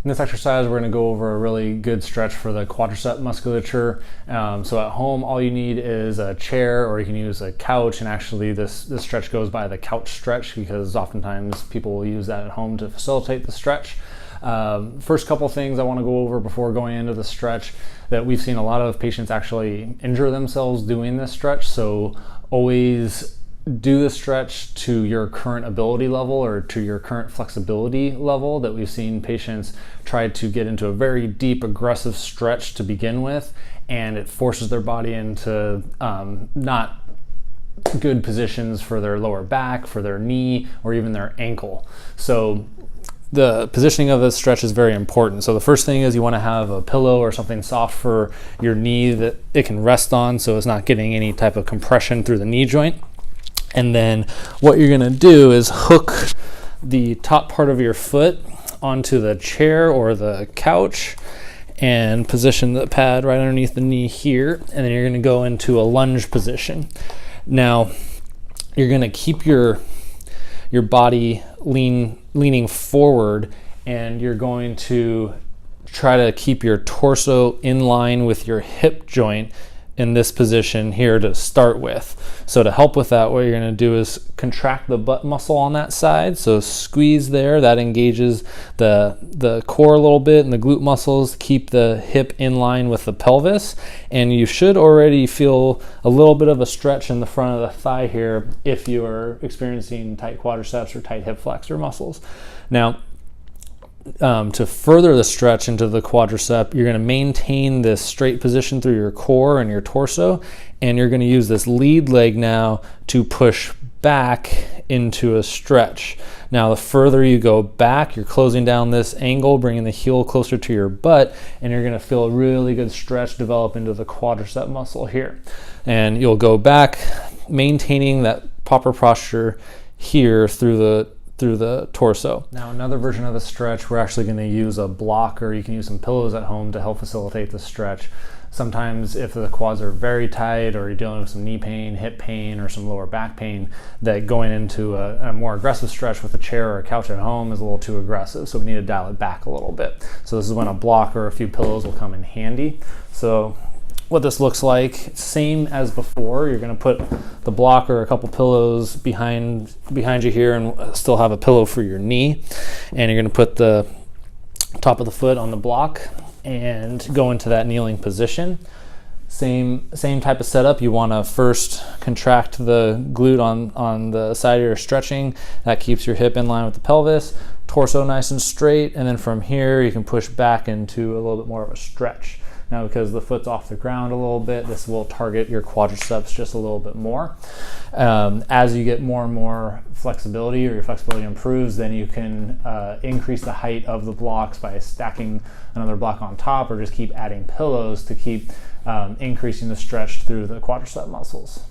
In this exercise, we're going to go over a really good stretch for the quadricep musculature. So at home, all you need is a chair, or you can use a couch. And actually, this stretch goes by the couch stretch because oftentimes people will use that at home to facilitate the stretch. First couple things I want to go over before going into the stretch, that we've seen a lot of patients actually injure themselves doing this stretch. So always do the stretch to your current ability level or to your current flexibility level. That we've seen patients try to get into a very deep, aggressive stretch to begin with, and it forces their body into not good positions for their lower back, for their knee, or even their ankle. So the positioning of this stretch is very important. So the first thing is you want to have a pillow or something soft for your knee that it can rest on, so it's not getting any type of compression through the knee joint. And then what you're going to do is hook the top part of your foot onto the chair or the couch and position the pad right underneath the knee here. And then you're going to go into a lunge position. Now, you're going to keep your body leaning forward, and you're going to try to keep your torso in line with your hip joint in this position here to start with. So to help with that, what you're going to do is contract the butt muscle on that side. So squeeze there, that engages the core a little bit and the glute muscles, keep the hip in line with the pelvis. And you should already feel a little bit of a stretch in the front of the thigh here if you are experiencing tight quadriceps or tight hip flexor muscles. Now, to further the stretch into the quadricep, you're going to maintain this straight position through your core and your torso, and you're going to use this lead leg now to push back into a stretch. Now, the further you go back, you're closing down this angle, bringing the heel closer to your butt, and you're going to feel a really good stretch develop into the quadricep muscle here. And you'll go back, maintaining that proper posture here through the torso. Now, another version of the stretch, we're actually going to use a block, or you can use some pillows at home to help facilitate the stretch. Sometimes if the quads are very tight, or you're dealing with some knee pain, hip pain, or some lower back pain, that going into a more aggressive stretch with a chair or a couch at home is a little too aggressive. So we need to dial it back a little bit. So this is when a block or a few pillows will come in handy. So what this looks like, same as before, you're going to put the block or a couple pillows behind you here, and still have a pillow for your knee. And you're going to put the top of the foot on the block and go into that kneeling position. Same type of setup. You want to first contract the glute on the side you're stretching. That keeps your hip in line with the pelvis, torso nice and straight, and then from here you can push back into a little bit more of a stretch. Now, because the foot's off the ground a little bit, this will target your quadriceps just a little bit more. As you get more and more flexibility, or your flexibility improves, then you can increase the height of the blocks by stacking another block on top, or just keep adding pillows to keep increasing the stretch through the quadricep muscles.